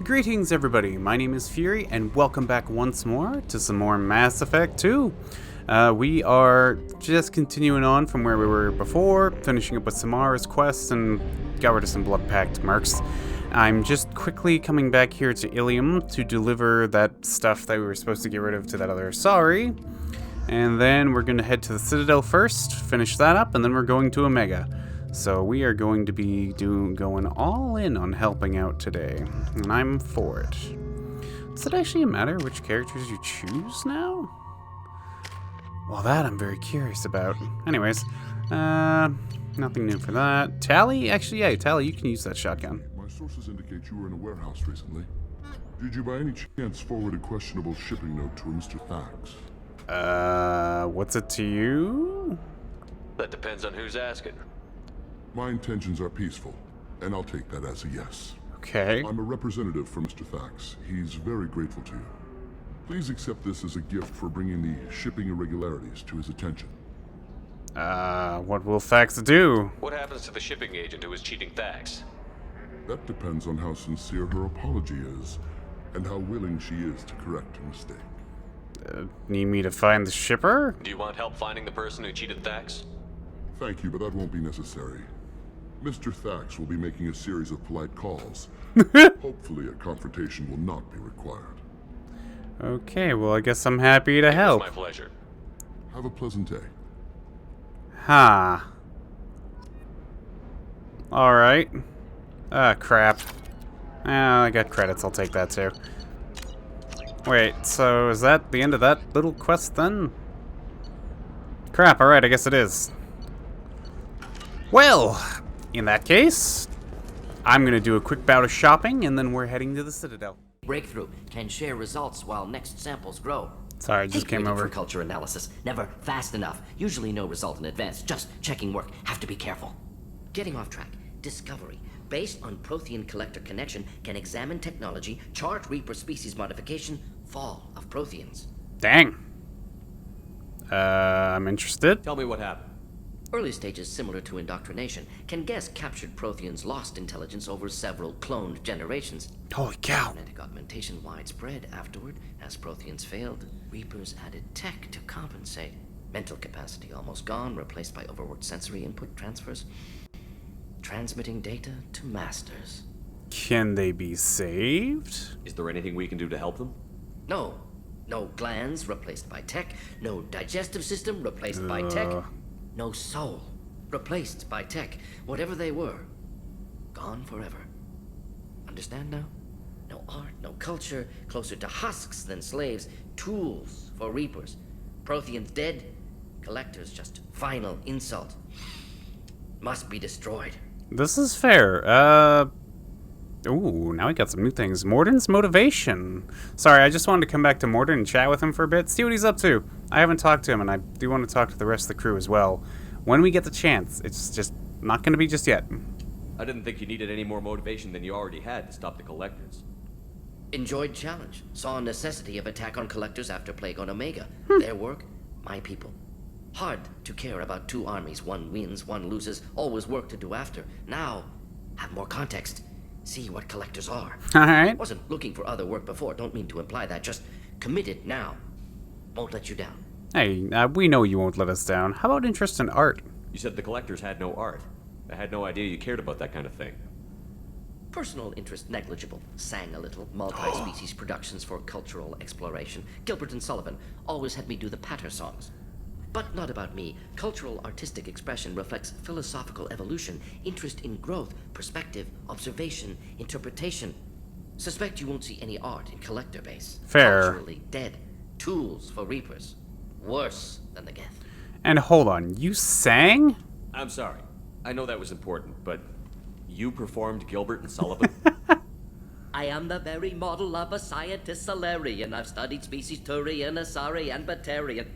Greetings everybody, my name is Fury and welcome back once more to some more Mass Effect 2. We are just continuing on from where we were before, finishing up with Samara's quest and got rid of some blood pact mercs. I'm just quickly coming back here to Ilium to deliver that stuff that we were supposed to get rid of to that other Asari. And then we're going to head to the Citadel first, finish that up, and then we're going to Omega. So we are going to be going all in on helping out today, and I'm for it. Does it actually matter which characters you choose now? Well, that I'm very curious about. Anyways, nothing new for that. Tally? Actually, yeah, Tally, you can use that shotgun. My sources indicate you were in a warehouse recently. Did you by any chance forward a questionable shipping note to a Mr. Thax? What's it to you? That depends on who's asking. My intentions are peaceful, and I'll take that as a yes. Okay. I'm a representative for Mr. Thax. He's very grateful to you. Please accept this as a gift for bringing the shipping irregularities to his attention. What will Thax do? What happens to the shipping agent who was cheating Thax? That depends on how sincere her apology is, and how willing she is to correct her mistake. Need me to find the shipper? Do you want help finding the person who cheated Thax? Thank you, but that won't be necessary. Mr. Thax will be making a series of polite calls. Hopefully a confrontation will not be required. Okay, well I guess I'm happy to help. It's my pleasure. Have a pleasant day. Ha. Alright. Crap. I got credits, I'll take that too. Wait, so is that the end of that little quest then? Crap, alright, I guess it is. Well, in that case, I'm gonna do a quick bout of shopping and then we're heading to the Citadel. Breakthrough can share results while next samples grow. Sorry, I just came over. For culture analysis. Never fast enough. Usually no result in advance. Just checking work. Have to be careful. Getting off track. Discovery. Based on Prothean collector connection, can examine technology, chart Reaper species modification, fall of Protheans. Dang. I'm interested. Tell me what happened. Early stages similar to indoctrination can guess captured Protheans lost intelligence over several cloned generations. Holy cow. Genetic augmentation widespread afterward. As Protheans failed, Reapers added tech to compensate. Mental capacity almost gone, replaced by overworked sensory input transfers. Transmitting data to masters. Can they be saved? Is there anything we can do to help them? No. No glands replaced by tech. No digestive system replaced by tech. No soul replaced by tech. Whatever they were, gone forever. Understand now? No art, no culture, closer to husks than slaves. Tools for Reapers. Protheans dead. Collectors just final insult. Must be destroyed. This is fair. Ooh, now we got some new things. Morden's motivation. Sorry, I just wanted to come back to Morden and chat with him for a bit, see what he's up to. I haven't talked to him, and I do want to talk to the rest of the crew as well. When we get the chance, it's just not going to be just yet. I didn't think you needed any more motivation than you already had to stop the collectors. Enjoyed challenge. Saw necessity of attack on collectors after plague on Omega. Their work, my people. Hard to care about two armies. One wins, one loses. Always work to do after. Now, have more context. See what collectors are. Alright. Wasn't looking for other work before. Don't mean to imply that. Just committed now. Won't let you down. Hey, we know you won't let us down. How about interest in art? You said the collectors had no art. I had no idea you cared about that kind of thing. Personal interest negligible. Sang a little. Multi-species productions for cultural exploration. Gilbert and Sullivan always had me do the patter songs. But not about me. Cultural artistic expression reflects philosophical evolution, interest in growth, perspective, observation, interpretation. Suspect you won't see any art in collector base. Fair. Culturally dead. Tools for Reapers. Worse than the Geth. And hold on, you sang? I'm sorry. I know that was important, but you performed Gilbert and Sullivan? I am the very model of a scientist Solarian. I've studied species Turian, Asari, and Batarian.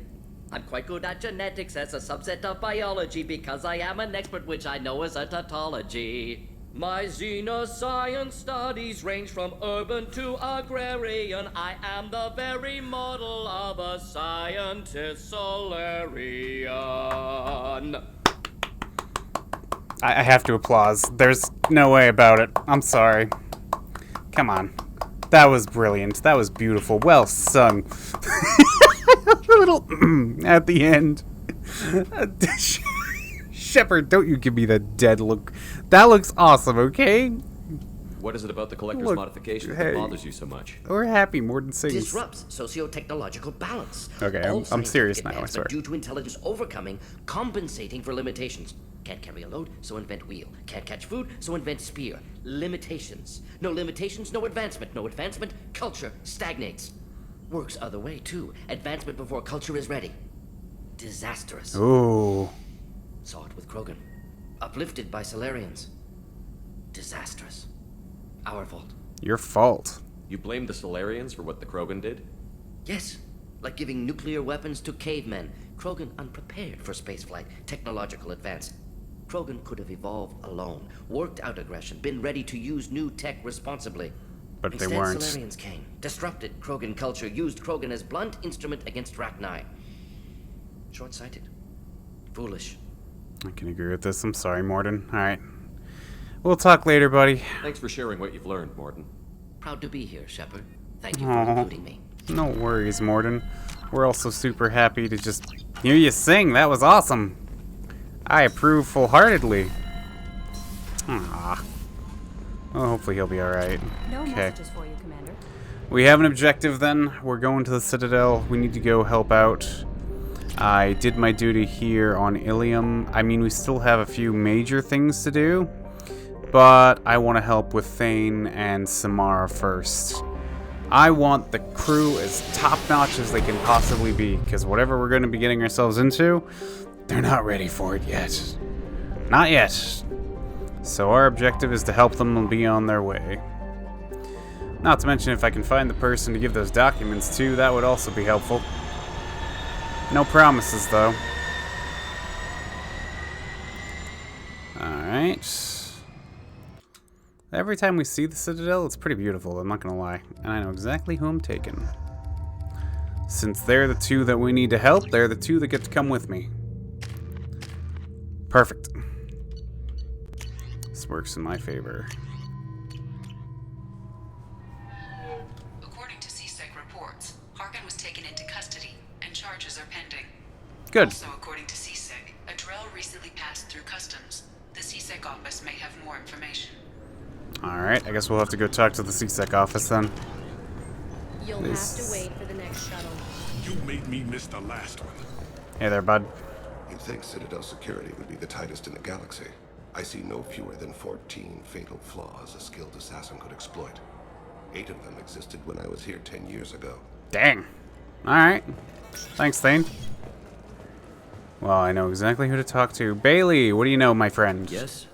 I'm quite good at genetics as a subset of biology because I am an expert, which I know is a tautology. My xenoscience studies range from urban to agrarian. I am the very model of a scientist Solarian. I have to applause. There's no way about it. I'm sorry. Come on. That was brilliant. That was beautiful. Well sung. A little at the end. Shepard, don't you give me that dead look. That looks awesome, okay? What is it about the collector's Look, modification hey. that bothers you so much? We're happy more than sings. Disrupts socio-technological balance. Okay, All I'm scientific serious now, I advancement swear. Due to intelligence overcoming, compensating for limitations. Can't carry a load, so invent wheel. Can't catch food, so invent spear. Limitations, no advancement. No advancement, culture stagnates. Works other way, too. Advancement before culture is ready. Disastrous. Ooh. Saw it with Krogan. Uplifted by Solarians. Disastrous. Our fault. Your fault. You blame the Solarians for what the Krogan did? Yes, like giving nuclear weapons to cavemen. Krogan unprepared for spaceflight, technological advance. Krogan could have evolved alone, worked out aggression, been ready to use new tech responsibly. But Instead, they weren't. Solarians came, disrupted Krogan culture, used Krogan as blunt instrument against Rachni. Short-sighted. Foolish. I can agree with this. I'm sorry, Morden. Alright. We'll talk later, buddy. Thanks for sharing what you've learned, Morton. Proud to be here, Shepard. Thank you for Aw. including me. No worries, Morden. We're also super happy to just hear you sing. That was awesome. I approve full-heartedly. Ah. Well, hopefully he'll be alright. No Okay. messages for you, Commander. We have an objective then. We're going to the Citadel. We need to go help out. I did my duty here on Ilium. I mean, we still have a few major things to do, but I want to help with Thane and Samara first. I want the crew as top-notch as they can possibly be, because whatever we're going to be getting ourselves into, they're not ready for it yet. Not yet. So our objective is to help them be on their way. Not to mention, if I can find the person to give those documents to, that would also be helpful. No promises, though. Alright. Every time we see the Citadel, it's pretty beautiful, I'm not gonna lie. And I know exactly who I'm taking. Since they're the two that we need to help, they're the two that get to come with me. Perfect. This works in my favor. According to CSEC reports, Harkin was taken into custody and charges are pending. Good. Also, according to CSEC, a drill recently passed through customs. The CSEC office may have more information. Alright, I guess we'll have to go talk to the CSEC office then. You'll This- have to wait for the next shuttle. You made me miss the last one. Hey there, bud. You'd think Citadel security would be the tightest in the galaxy. I see no fewer than 14 fatal flaws a skilled assassin could exploit. 8 of them existed when I was here 10 years ago. Dang. Alright. Thanks, Thane. Well, I know exactly who to talk to. Bailey, what do you know, my friend? Yes?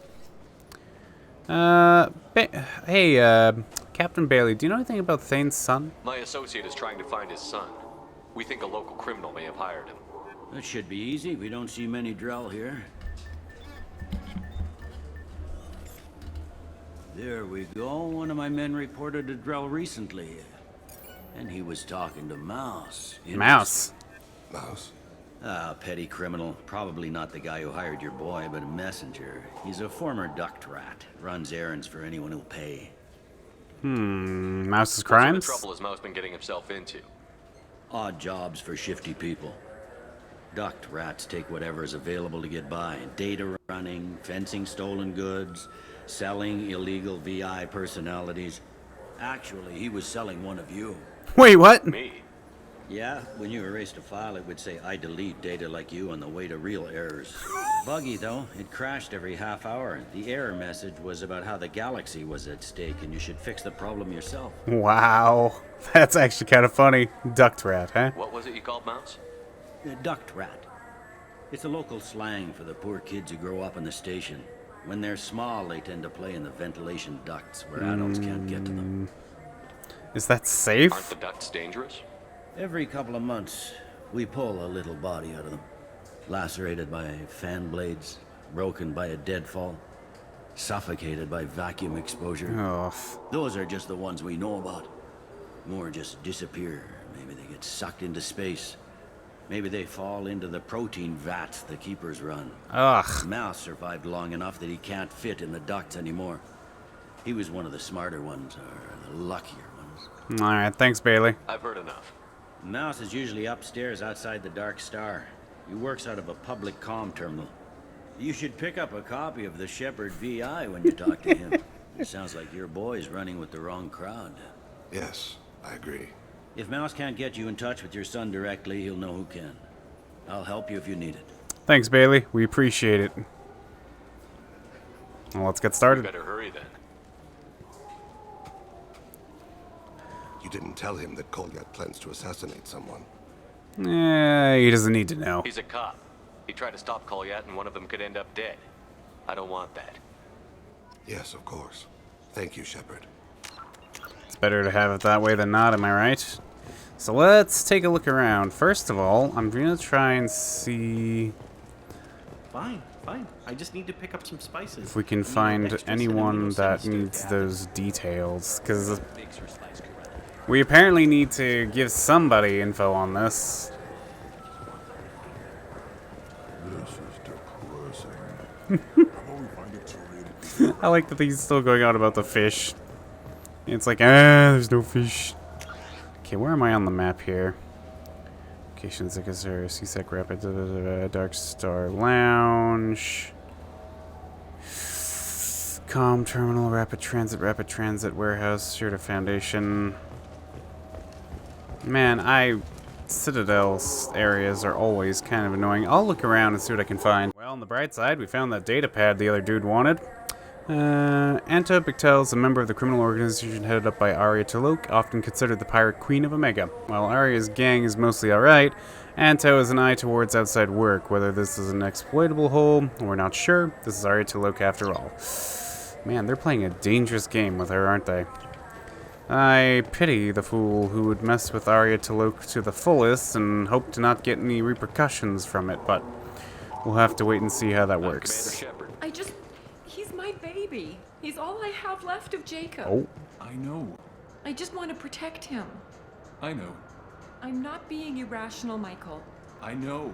Hey, Captain Bailey, do you know anything about Thane's son? My associate is trying to find his son. We think a local criminal may have hired him. That should be easy. We don't see many Drell here. There we go. One of my men reported a Drell recently. And he was talking to Mouse. Mouse. Mouse? Ah, petty criminal. Probably not the guy who hired your boy, but a messenger. He's a former duct rat. Runs errands for anyone who'll pay. Mouse's What crimes? sort of trouble has Mouse been getting himself into? Odd jobs for shifty people. Duct rats take whatever is available to get by. Data running, fencing stolen goods, selling illegal VI personalities. Actually, he was selling one of you. Wait, what? Me? Yeah, when you erased a file, it would say, I delete data like you on the way to real errors. Buggy, though. It crashed every half hour. The error message was about how the galaxy was at stake, and you should fix the problem yourself. Wow. That's actually kind of funny. Duct rat, huh? What was it you called Mouse? Duct rat. It's a local slang for the poor kids who grow up in the station. When they're small, they tend to play in the ventilation ducts where adults can't get to them. Is that safe? Aren't the ducts dangerous? Every couple of months, we pull a little body out of them. Lacerated by fan blades, broken by a deadfall, suffocated by vacuum exposure. Oh. Those are just the ones we know about. More just disappear. Maybe they get sucked into space. Maybe they fall into the protein vats the keepers run. Ugh. Mouse survived long enough that he can't fit in the ducts anymore. He was one of the smarter ones, or the luckier ones. Alright, thanks, Bailey. I've heard enough. Mouse is usually upstairs outside the Dark Star. He works out of a public comm terminal. You should pick up a copy of the Shepherd VI when you talk to him. It sounds like your boy's running with the wrong crowd. Yes, I agree. If Mouse can't get you in touch with your son directly, he'll know who can. I'll help you if you need it. Thanks, Bailey. We appreciate it. Well, let's get started. Better hurry then. You didn't tell him that Kolyat plans to assassinate someone. He doesn't need to know. He's a cop. He tried to stop Kolyat and one of them could end up dead. I don't want that. Yes, of course. Thank you, Shepard. It's better to have it that way than not, am I right? So let's take a look around. First of all, I'm gonna try and see Fine. I just need to pick up some spices. if we can find anyone that needs those details, because we apparently need to give somebody info on this. This is depressing. I like that he's still going on about the fish. It's like, there's no fish. Okay, where am I on the map here? Location Zikazur, Seasec Rapid, Dark Star Lounge. Com Terminal, Rapid Transit Warehouse, Shooter Foundation. Man, Citadel areas are always kind of annoying. I'll look around and see what I can find. Well, on the bright side, we found that data pad the other dude wanted. Anta Bictel is a member of the criminal organization headed up by Arya T'Loak, often considered the pirate queen of Omega. While Arya's gang is mostly alright, Anta has an eye towards outside work. Whether this is an exploitable hole, we're not sure. This is Arya T'Loak after all. Man, they're playing a dangerous game with her, aren't they? I pity the fool who would mess with Arya T'Loak to the fullest and hope to not get any repercussions from it, but we'll have to wait and see how that works. He's my baby. He's all I have left of Jacob. Oh. I know. I just want to protect him. I know. I'm not being irrational, Michael. I know.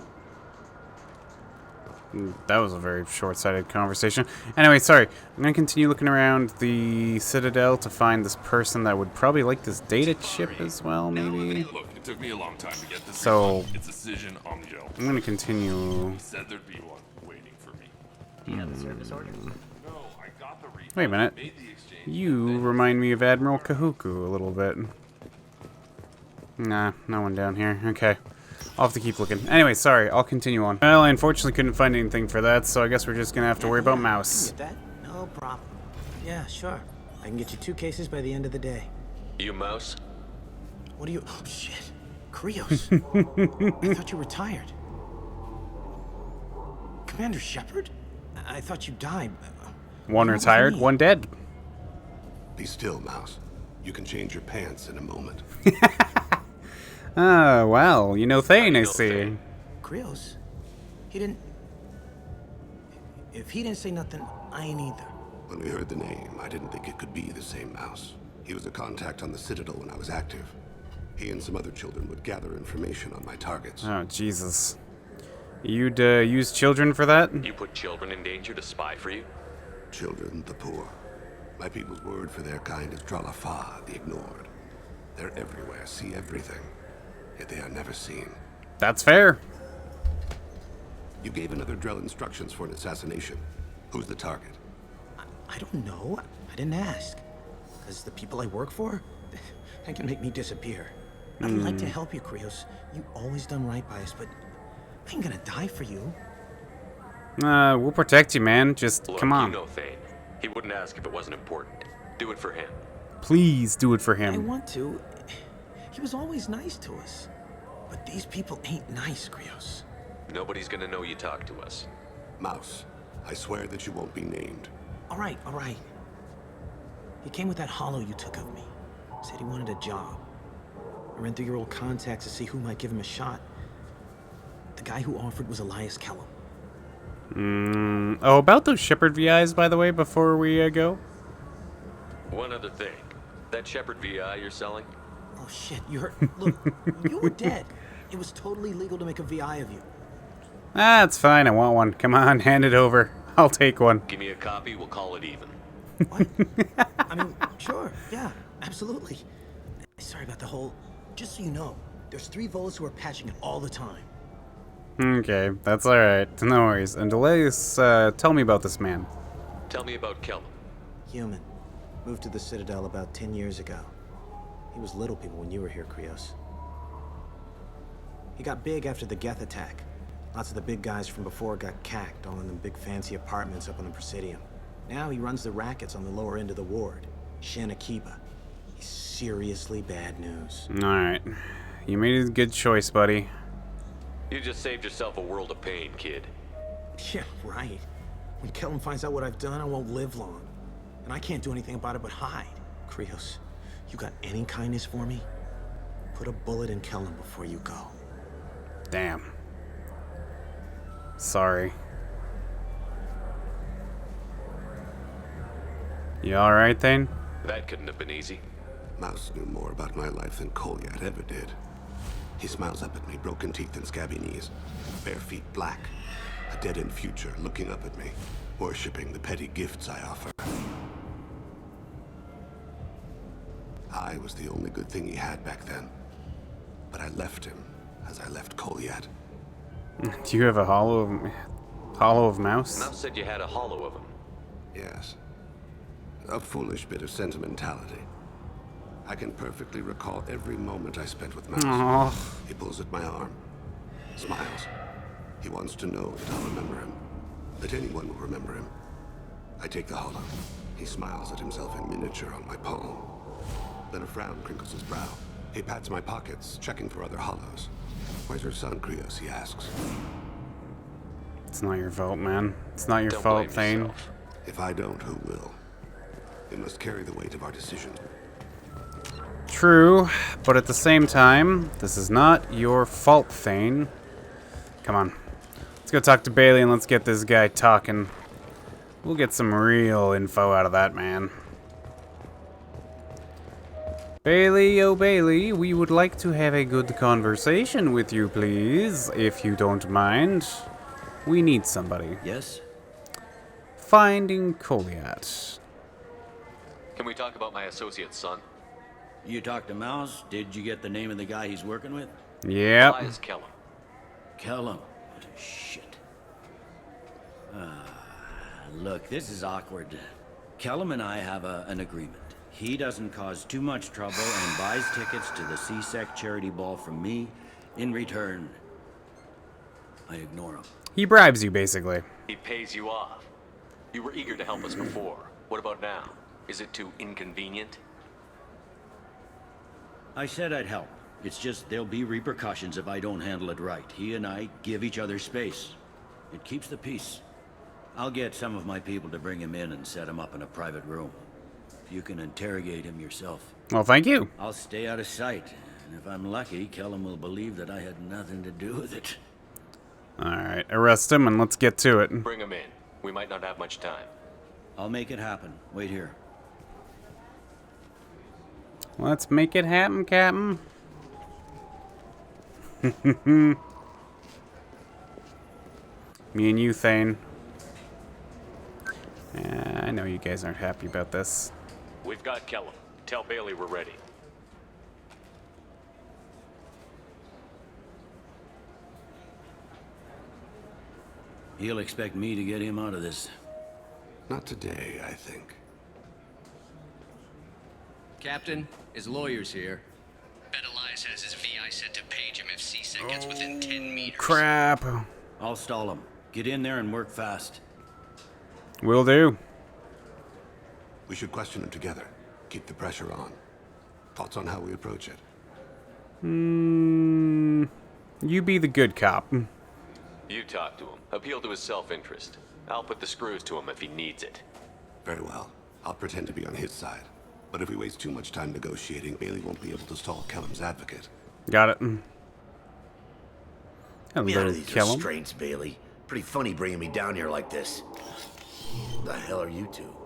That was a very short-sighted conversation. Anyway, sorry. I'm going to continue looking around the Citadel to find this person that would probably like this data chip as well, maybe? Look, it took me a long time to get this. So, It's decision on Joe. I'm going to continue. He said there'd be one waiting for me. Do you have the service order? No, I got the refund. Wait a minute. Made the exchange. You remind me of Admiral Kahuku a little bit. Nah, no one down here. Okay. I'll have to keep looking. Anyway, sorry. I'll continue on. Well, I unfortunately couldn't find anything for that, so I guess we're just going to have to worry about Mouse. Get that? No problem. Yeah, sure. I can get you 2 cases by the end of the day. You Mouse? What are you... Oh, shit. Krios. I thought you were retired. Commander Shepard? I thought you died. One retired, one dead. Be still, Mouse. You can change your pants in a moment. Ah, well, you know Thane, I see. Krios? He didn't... If he didn't say nothing, I ain't either. When we heard the name, I didn't think it could be the same Mouse. He was a contact on the Citadel when I was active. He and some other children would gather information on my targets. Oh, Jesus. You'd use children for that? You put children in danger to spy for you? Children, the poor. My people's word for their kind is Dralafa, the ignored. They're everywhere, see everything. Yet they are never seen. That's fair. You gave another Drell instructions for an assassination. Who's the target? I don't know. I didn't ask. Because the people I work for, they can make me disappear. I'd like to help you, Krios. You always done right by us, but I ain't gonna die for you. We'll protect you, man. Just Look, come on. You know Thane. He wouldn't ask if it wasn't important. Do it for him. Please do it for I him. want to. He was always nice to us. But these people ain't nice, Krios. Nobody's gonna know you talk to us. Mouse, I swear that you won't be named. All right. He came with that hollow you took of me. Said he wanted a job. I ran through your old contacts to see who might give him a shot. The guy who offered was Elias Kellum. Oh, about those Shepard VIs, by the way, before we go. One other thing. That Shepherd VI you're selling? Oh, shit, you heard... Look, you were dead. It was totally legal to make a VI of you. That's fine, I want one. Come on, hand it over. I'll take one. Give me a copy, we'll call it even. What? I mean, sure, yeah, absolutely. sorry about the whole... Just so you know, there's 3 Volas who are patching it all the time. Okay, that's alright. No worries. And Delays, tell me about this man. Tell me about Kellum. Human. Moved to the Citadel about 10 years ago. He was little people when you were here, Krios. He got big after the Geth attack. Lots of the big guys from before got cacked, all in them big fancy apartments up on the Presidium. Now he runs the rackets on the lower end of the ward, Shin Akiba. He's seriously bad news. Alright. You made a good choice, buddy. You just saved yourself a world of pain, kid. Yeah, right. When Kellum finds out what I've done, I won't live long. And I can't do anything about it but hide. Krios, you got any kindness for me? Put a bullet in Kellum before you go. Damn. Sorry. You alright, Thane? That couldn't have been easy. Mouse knew more about my life than Kolyat ever did. He smiles up at me, broken teeth and scabby knees, bare feet black, a dead-end future looking up at me, worshipping the petty gifts I offer. I was the only good thing he had back then, but I left him as I left Kolyat. Do you have a hollow of Mouse? Mouse said you had a hollow of him. Yes. A foolish bit of sentimentality. I can perfectly recall every moment I spent with Mouse. Aww. He pulls at my arm, smiles. He wants to know that I'll remember him, that anyone will remember him. I take the hollow. He smiles at himself in miniature on my palm. Then a frown crinkles his brow. He pats my pockets, checking for other hollows. Where's your son, Krios? He asks. It's not your fault, man. It's not your Don't fault, blame Thane. yourself. If I don't, who will? He must carry the weight of our decisions. True, but at the same time, this is not your fault, Thane. Come on. Let's go talk to Bailey and let's get this guy talking. We'll get some real info out of that man. Bailey, oh Bailey, we would like to have a good conversation with you, please, if you don't mind. We need somebody. Yes? Finding Kolyat. Can we talk about my associate's son? You talked to Mouse? Did you get the name of the guy he's working with? Yep. Why is Kellum? Kellum. Shit. Look, this is awkward. Kellum and I have an agreement. He doesn't cause too much trouble and buys tickets to the CSEC charity ball from me. In return, I ignore him. He bribes you, basically. He pays you off. You were eager to help us before. What about now? Is it too inconvenient? I said I'd help. It's just there'll be repercussions if I don't handle it right. He and I give each other space. It keeps the peace. I'll get some of my people to bring him in and set him up in a private room. If you can interrogate him yourself. Well, thank you. I'll stay out of sight. And if I'm lucky, Kellum will believe that I had nothing to do with it. Alright, arrest him and let's get to it. Bring him in. We might not have much time. I'll make it happen. Wait here. Let's make it happen, Captain. Me and you, Thane. I know you guys aren't happy about this. We've got Kellum. Tell Bailey we're ready. He'll expect me to get him out of this. Not today, I think. Captain, his lawyer's here. Bet Elias has his VI set to page him if CSEC gets within 10 meters. Crap. I'll stall him. Get in there and work fast. Will do. We should question him together. Keep the pressure on. Thoughts on how we approach it? You be the good cop. You talk to him. Appeal to his self-interest. I'll put the screws to him if he needs it. Very well. I'll pretend to be on his side. But if we waste too much time negotiating, Bailey won't be able to stall Kellum's advocate. Got it. Get me out of these Kellum. restraints, Bailey. Pretty funny bringing me down here like this. The hell are you two?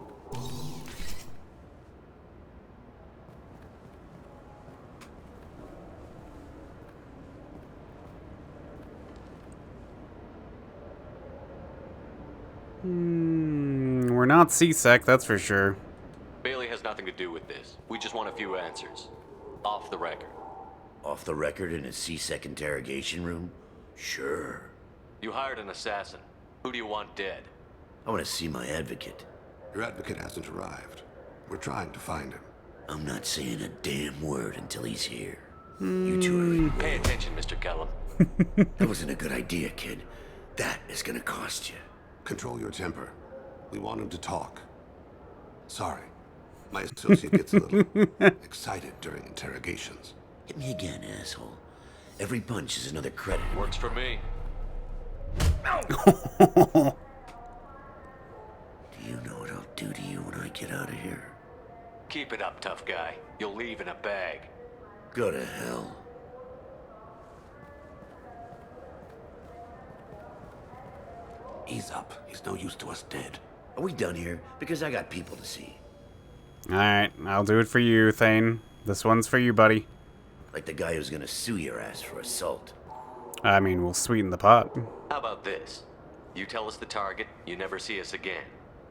We're not CSEC, that's for sure. Bailey has nothing to do with this. We just want a few answers. Off the record. Off the record in a C-Sec interrogation room? Sure. You hired an assassin. Who do you want dead? I want to see my advocate. Your advocate hasn't arrived. We're trying to find him. I'm not saying a damn word until he's here. You two are in. Pay attention, Mr. Kellum. That wasn't a good idea, kid. That is gonna cost you. Control your temper. We want him to talk. Sorry. My associate gets a little excited during interrogations. Hit me again, asshole. Every punch is another credit. Works for me. Do you know what I'll do to you when I get out of here? Keep it up, tough guy. You'll leave in a bag. Go to hell. Ease up. He's no use to us dead. Are we done here? Because I got people to see. Alright, I'll do it for you, Thane. This one's for you, buddy. Like the guy who's gonna sue your ass for assault. I mean, we'll sweeten the pot. How about this? You tell us the target, you never see us again.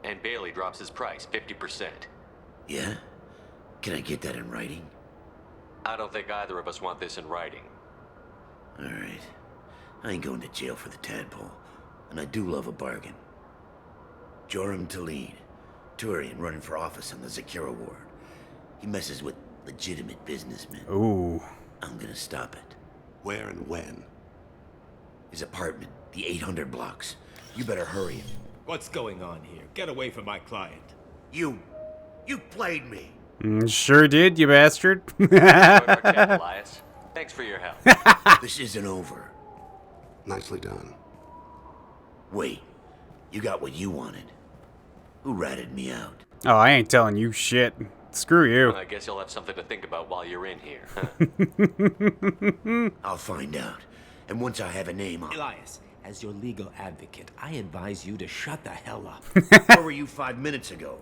And Bailey drops his price 50%. Yeah? Can I get that in writing? I don't think either of us want this in writing. Alright. I ain't going to jail for the tadpole. And I do love a bargain. Joram Talid, Turian running for office on the Zakira ward. He messes with legitimate businessmen. Ooh. I'm gonna stop it. Where and when? His apartment, the 800 blocks. You better hurry him. What's going on here? Get away from my client. You played me. Sure did, you bastard. Elias. Thanks for your help. This isn't over. Nicely done. Wait, you got what you wanted. Who ratted me out? Oh, I ain't telling you shit. Screw you. I guess you'll have something to think about while you're in here, huh? I'll find out. And once I have a name, I'll... Elias, as your legal advocate, I advise you to shut the hell up. Where were you 5 minutes ago?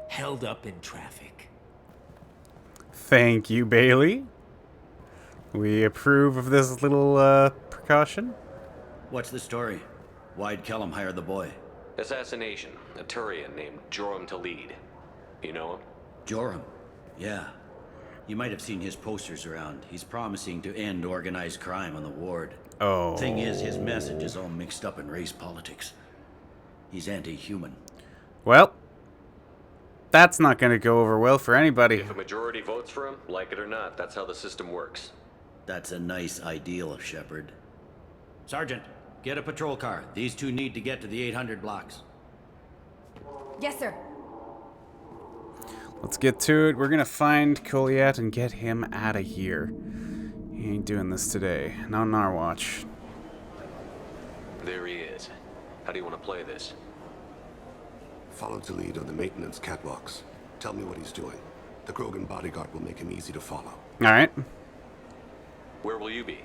Held up in traffic. Thank you, Bailey. We approve of this little, precaution. What's the story? Why'd Kellum hire the boy? Assassination. A Turian named Joram Talid. You know him? Joram? Yeah. You might have seen his posters around. He's promising to end organized crime on the ward. Oh. Thing is, his message is all mixed up in race politics. He's anti-human. Well, that's not going to go over well for anybody. If a majority votes for him, like it or not, that's how the system works. That's a nice ideal, Shepard. Sergeant, get a patrol car. These two need to get to the 800 blocks. Yes, sir. Let's get to it. We're going to find Goliath and get him out of here. He ain't doing this today. Not on our watch. There he is. How do you want to play this? Follow the lead on the maintenance catwalks. Tell me what he's doing. The Krogan bodyguard will make him easy to follow. Alright. Where will you be?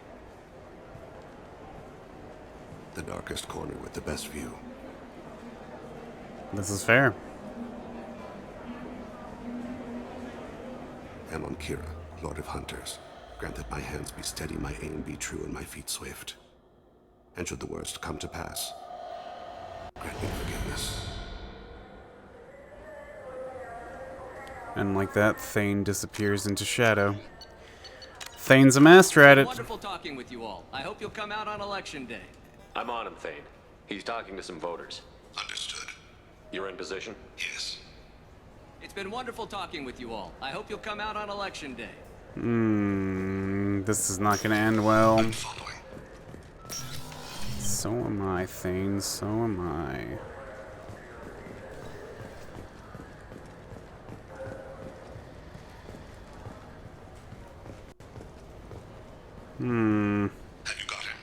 The darkest corner with the best view. This is fair. Amon Kira, Lord of Hunters. Grant that my hands be steady, my aim be true, and my feet swift. And should the worst come to pass, grant me forgiveness. And like that, Thane disappears into shadow. Thane's a master at it. Wonderful talking with you all. I hope you'll come out on election day. I'm on him, Thane. He's talking to some voters. Understood. You're in position? Yes. It's been wonderful talking with you all. I hope you'll come out on election day. This is not gonna end well. I'm following. So am I, Thane. So am I. Have you got him?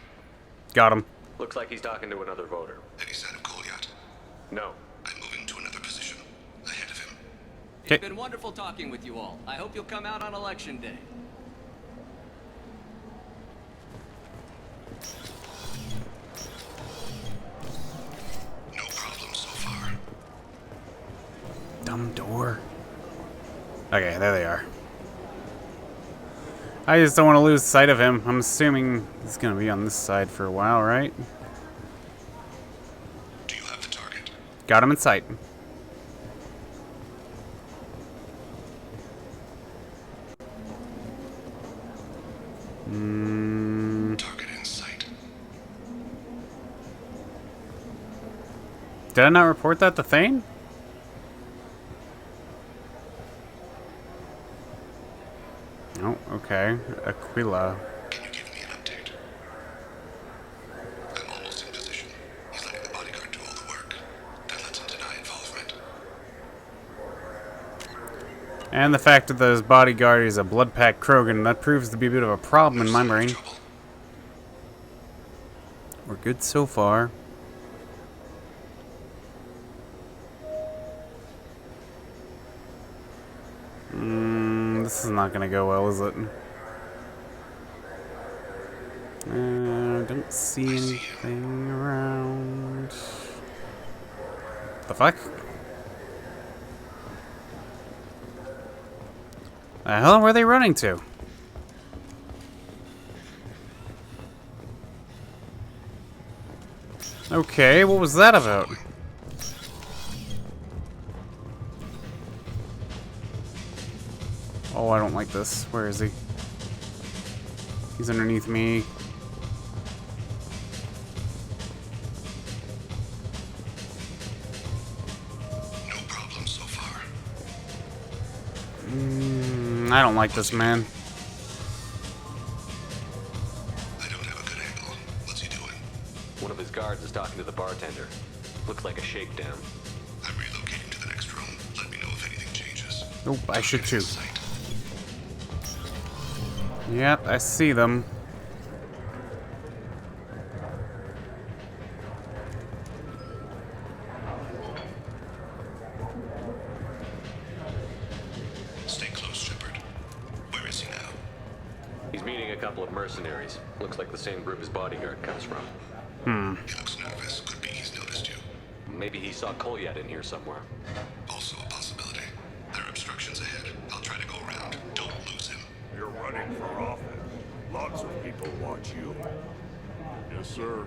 Got him. Looks like he's talking to another voter. Any sign of Goliath? No. I'm moving to another position. Ahead of him. It's been wonderful talking with you all. I hope you'll come out on election day. No problem so far. Dumb door. Okay, there they are. I just don't want to lose sight of him. I'm assuming he's gonna be on this side for a while, right? Do you have the target? Got him in sight. Target in sight. Did I not report that to Thane? Oh, okay. Aquila. Can you give me an update? I'm almost in position. He's letting the bodyguard do all the work. That lets him deny involvement. And the fact that his bodyguard is a blood-packed Krogan, that proves to be a bit of a problem in my brain. We're good so far. This is not gonna go well, is it? Don't see anything around. The fuck? The hell were they running to? Okay, what was that about? Oh, I don't like this. Where is he? He's underneath me. No problem so far. I don't like this man. I don't have a good angle. What's he doing? One of his guards is talking to the bartender. Looks like a shakedown. I'm relocating to the next room. Let me know if anything changes. Nope, I should too. Yep, I see them. Stay close, Shepard. Where is he now? He's meeting a couple of mercenaries. Looks like the same group his bodyguard comes from. He looks nervous. Could be he's noticed you. Maybe he saw Kolyat in here somewhere. Also a possibility. There are obstructions ahead. I'll try to go around. Don't lose him. You're running for office. Lots of people watch you. Yes, sir.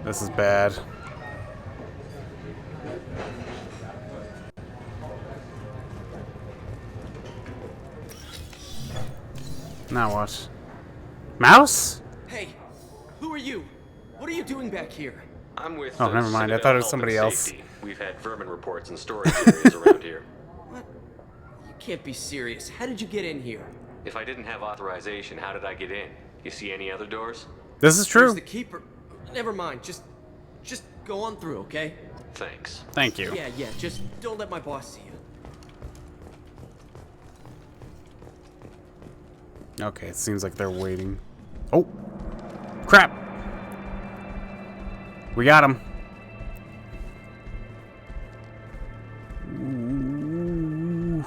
This is bad. Now what? Mouse? Hey, who are you? What are you doing back here? I'm with. Oh, never mind. I thought it was somebody else. We've had vermin reports and storage areas around here. What? You can't be serious. How did you get in here? If I didn't have authorization, how did I get in? You see any other doors? This is true. Where's the keeper? Never mind. Just go on through, okay? Thanks. Thank you. Yeah. Just don't let my boss see you. Okay, it seems like they're waiting. Oh! Crap! We got him. Ooh.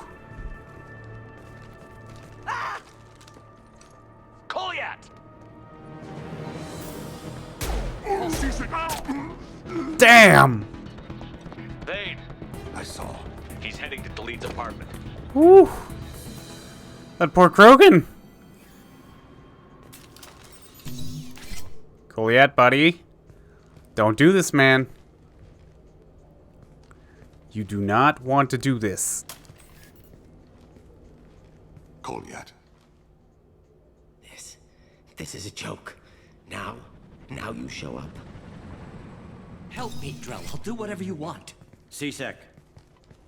Kolyat! Damn! Thane! I saw. He's heading to Delete's apartment. Woo! That poor Krogan! Kolyat, buddy. Don't do this, man. You do not want to do this. Kolyat. This is a joke. Now you show up. Help me, Drell. I'll do whatever you want. C-Sec,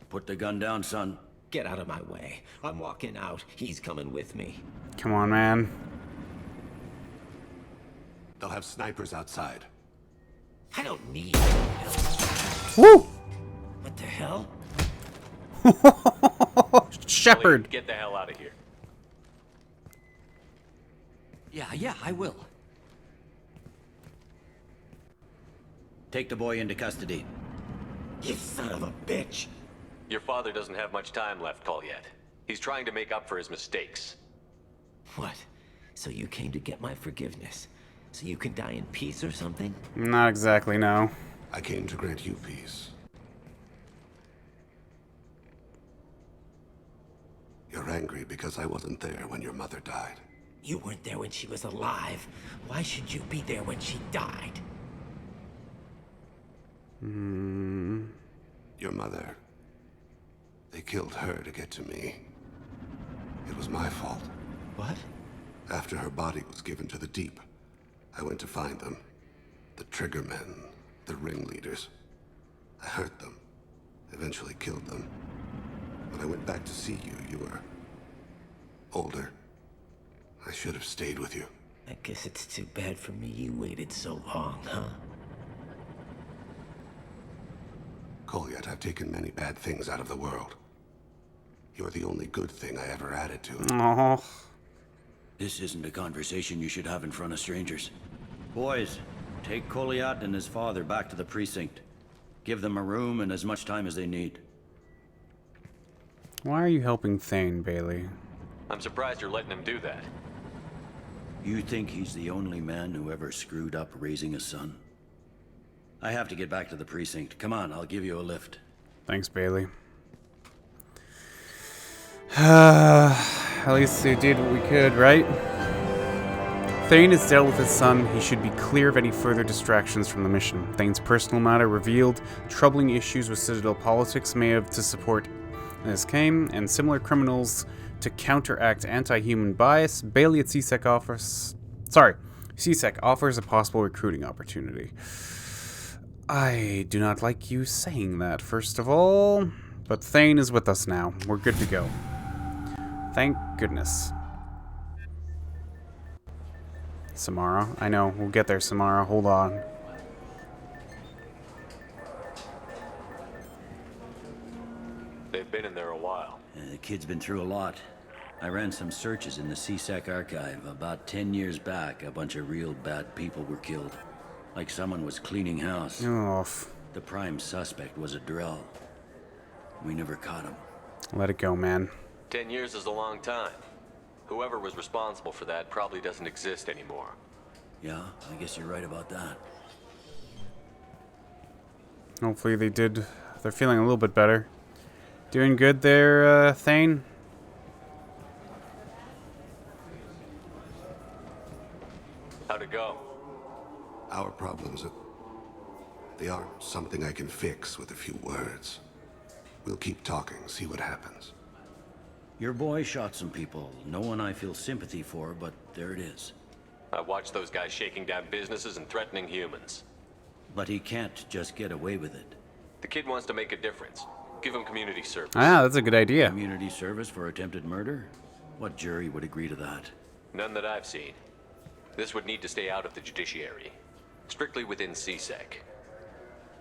put the gun down, son. Get out of my way. I'm walking out. He's coming with me. Come on, man. They'll have snipers outside. I don't need Woo! What the hell? Shepard. Kolyat, get the hell out of here. Yeah, I will. Take the boy into custody. You son of a bitch. Your father doesn't have much time left, Kolyat. He's trying to make up for his mistakes. What? So you came to get my forgiveness? So you can die in peace or something? Not exactly, no. I came to grant you peace. You're angry because I wasn't there when your mother died. You weren't there when she was alive. Why should you be there when she died? Your mother. They killed her to get to me. It was my fault. What? After her body was given to the deep, I went to find them. The triggermen, the ringleaders. I hurt them, eventually killed them. When I went back to see you, you were older. I should have stayed with you. I guess it's too bad for me you waited so long, huh? Kolyat, I've taken many bad things out of the world. You're the only good thing I ever added to it. Oh. This isn't a conversation you should have in front of strangers. Boys, take Kolyat and his father back to the precinct. Give them a room and as much time as they need. Why are you helping Thane, Bailey? I'm surprised you're letting him do that. You think he's the only man who ever screwed up raising a son? I have to get back to the precinct. Come on, I'll give you a lift. Thanks, Bailey. At least we did what we could, right? Thane has dealt with his son. He should be clear of any further distractions from the mission. Thane's personal matter revealed troubling issues with Citadel politics may have to support SK and similar criminals to counteract anti-human bias. Bailey at CSEC offers a possible recruiting opportunity. I do not like you saying that, first of all, but Thane is with us now. We're good to go. Thank goodness. Samara. I know. We'll get there, Samara. Hold on. They've been in there a while. The kid's been through a lot. I ran some searches in the CSEC archive. About 10 years back, a bunch of real bad people were killed. Like someone was cleaning house. Oof. The prime suspect was a Drell. We never caught him. Let it go, man. 10 years is a long time. Whoever was responsible for that probably doesn't exist anymore. Yeah, I guess you're right about that. Hopefully they're feeling a little bit better. Doing good there, Thane? How'd it go? Our problems, they aren't something I can fix with a few words. We'll keep talking, see what happens. Your boy shot some people. No one I feel sympathy for, but there it is. I watched those guys shaking down businesses and threatening humans. But he can't just get away with it. The kid wants to make a difference. Give him community service. Ah, that's a good idea. Community service for attempted murder? What jury would agree to that? None that I've seen. This would need to stay out of the judiciary. Strictly within CSEC.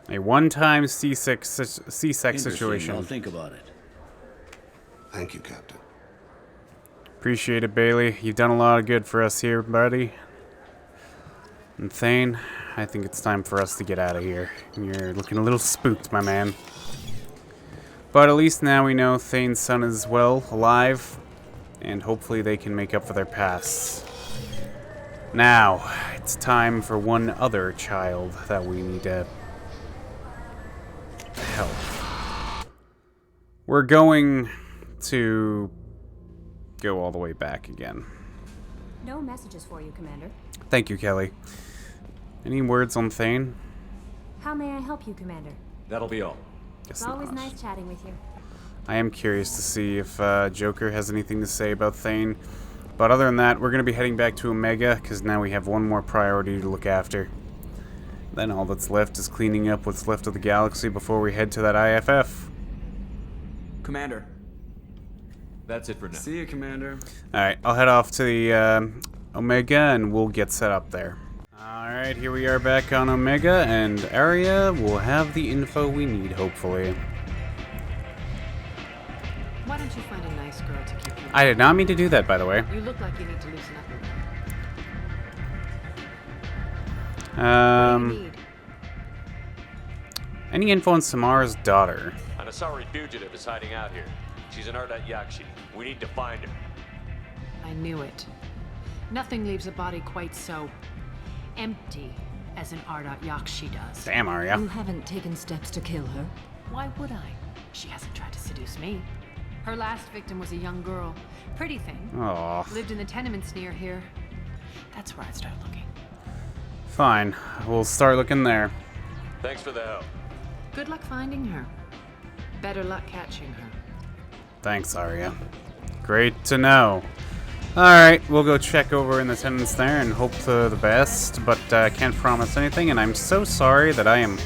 A one-time CSEC situation. I'll think about it. Thank you, Captain. Appreciate it, Bailey. You've done a lot of good for us here, buddy. And Thane, I think it's time for us to get out of here. You're looking a little spooked, my man. But at least now we know Thane's son is well, alive, and hopefully they can make up for their pasts. Now, it's time for one other child that we need to help. We're going to go all the way back again. No messages for you, Commander. Thank you, Kelly. Any words on Thane? How may I help you, Commander? That'll be all. It's always nice chatting with you. I am curious to see if Joker has anything to say about Thane. But other than that, we're going to be heading back to Omega, because now we have one more priority to look after. Then all that's left is cleaning up what's left of the galaxy before we head to that IFF. Commander. That's it for now. See you, Commander. Alright, I'll head off to the Omega, and we'll get set up there. Alright, here we are back on Omega, and Arya will have the info we need, hopefully. Why don't you find a nice girl to keep you? I did not mean to do that, by the way. You look like you need to loosen up. What do you need? Any info on Samara's daughter? An Asari fugitive is hiding out here. She's an Ardat Yakshi. We need to find her. I knew it. Nothing leaves a body quite so empty as an Ardat Yakshi does. Damn, Arya. You haven't taken steps to kill her? Why would I? She hasn't tried to seduce me. Her last victim was a young girl. Pretty thing. Aww. Lived in the tenements near here. That's where I'd start looking. Fine. We'll start looking there. Thanks for the help. Good luck finding her. Better luck catching her. Thanks, Arya. Great to know. Alright, we'll go check over in the attendance there and hope for the best, but can't promise anything, and I'm so sorry that I am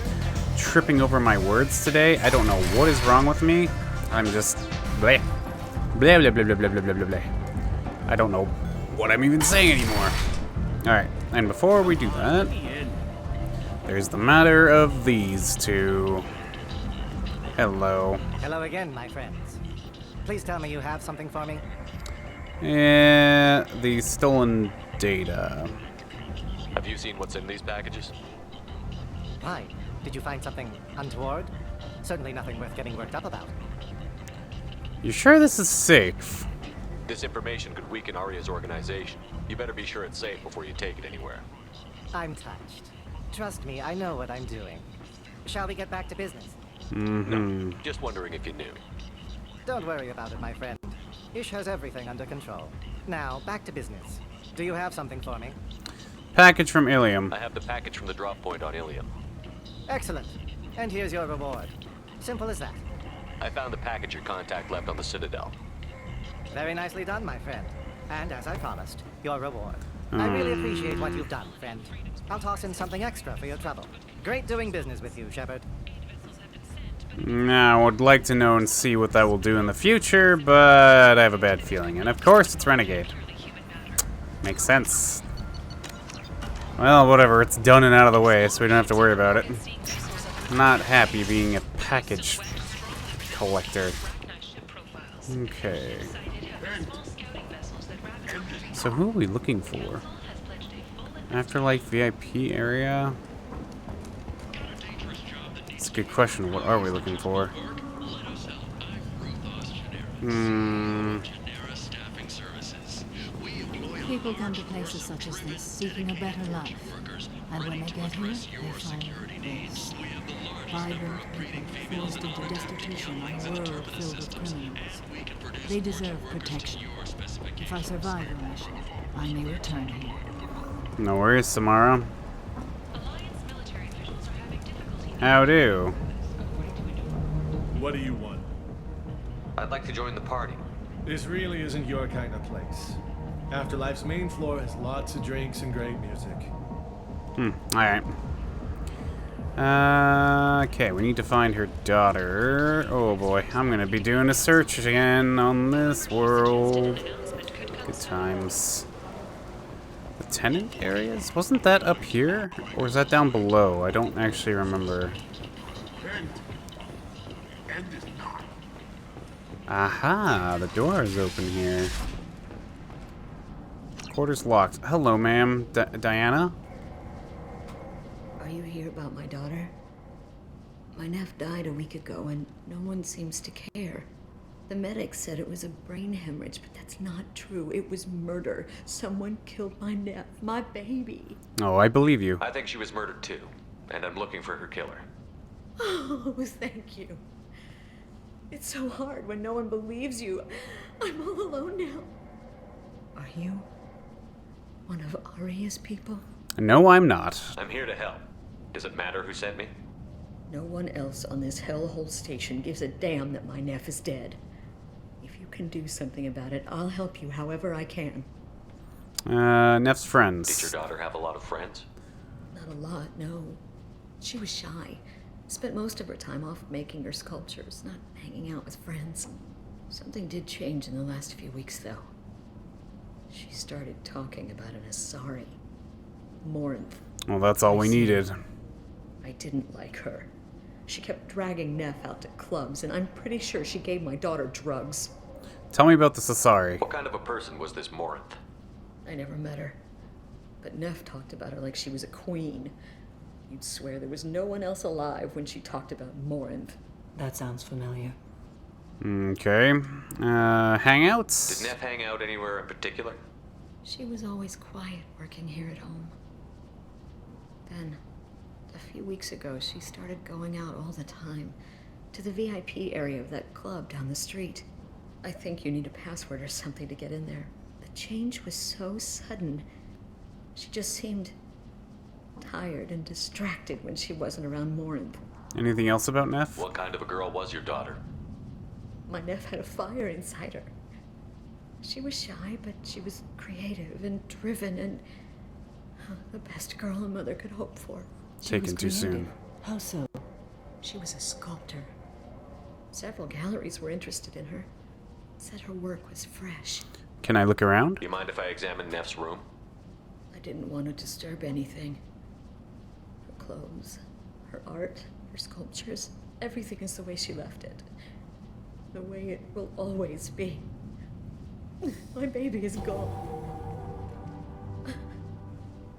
tripping over my words today. I don't know what is wrong with me. I'm just blah. Blah, blah, blah, blah, blah, blah, blah, blah. I don't know what I'm even saying anymore. Alright, and before we do that, there's the matter of these two. Hello. Hello again, my friends. Please tell me you have something for me. Yeah, the stolen data. Have you seen what's in these packages? Why? Did you find something untoward? Certainly nothing worth getting worked up about. You sure this is safe? This information could weaken Arya's organization. You better be sure it's safe before you take it anywhere. I'm touched. Trust me, I know what I'm doing. Shall we get back to business? No, just wondering if you knew. Don't worry about it, my friend. Ish has everything under control. Now, back to business. Do you have something for me? Package from Ilium. I have the package from the drop point on Ilium. Excellent. And here's your reward. Simple as that. I found the package your contact left on the Citadel. Very nicely done, my friend. And as I promised, your reward. I really appreciate what you've done, friend. I'll toss in something extra for your trouble. Great doing business with you, Shepard. Now, I would like to know and see what that will do in the future, but I have a bad feeling. And of course, it's Renegade. Makes sense. Well, whatever. It's done and out of the way, so we don't have to worry about it. I'm not happy being a package collector. Okay. So who are we looking for? Afterlife VIP area? It's a good question. What are we looking for? People come to places such as this seeking a better life. And when they get here, they find this. Vibrant people forced into destitution in a world filled with criminals. They deserve protection. If I survive the mission, I may return here. No worries, Samara. How do? What do you want? I'd like to join the party. This really isn't your kind of place. Afterlife's main floor has lots of drinks and great music. Alright. Okay, we need to find her daughter. Oh boy, I'm gonna be doing a search again on this world. Good times. The tenant areas? Wasn't that up here? Or is that down below? I don't actually remember. Aha, the door is open here. Quarters locked. Hello, ma'am. Diana? Are you here about my daughter? My nephew died a week ago and no one seems to care. The medics said it was a brain hemorrhage, but that's not true. It was murder. Someone killed my nephew, my baby. Oh, I believe you. I think she was murdered too, and I'm looking for her killer. Oh, thank you. It's so hard when no one believes you. I'm all alone now. Are you one of Arya's people? No, I'm not. I'm here to help. Does it matter who sent me? No one else on this hellhole station gives a damn that my nephew is dead. If you can do something about it, I'll help you however I can. Neff's friends. Did your daughter have a lot of friends? Not a lot, no. She was shy. Spent most of her time off making her sculptures, not hanging out with friends. Something did change in the last few weeks, though. She started talking about an Asari. Morinth. Well, that's all we needed. I didn't like her. She kept dragging Neff out to clubs, and I'm pretty sure she gave my daughter drugs. Tell me about the Asari. What kind of a person was this Morinth? I never met her. But Neff talked about her like she was a queen. You'd swear there was no one else alive when she talked about Morinth. That sounds familiar. Okay. Hangouts? Did Neff hang out anywhere in particular? She was always quiet working here at home. Then, a few weeks ago, she started going out all the time to the VIP area of that club down the street. I think you need a password or something to get in there. The change was so sudden. She just seemed tired and distracted when she wasn't around Morinth. Anything else about Neff? What kind of a girl was your daughter? My Neff had a fire inside her. She was shy, but she was creative and driven and the best girl a mother could hope for. Taken too soon. How so? She was a sculptor. Several galleries were interested in her. Said her work was fresh. Can I look around? You mind if I examine Neff's room? I didn't want to disturb anything. Her clothes, her art, her sculptures, everything is the way she left it. The way it will always be. My baby is gone.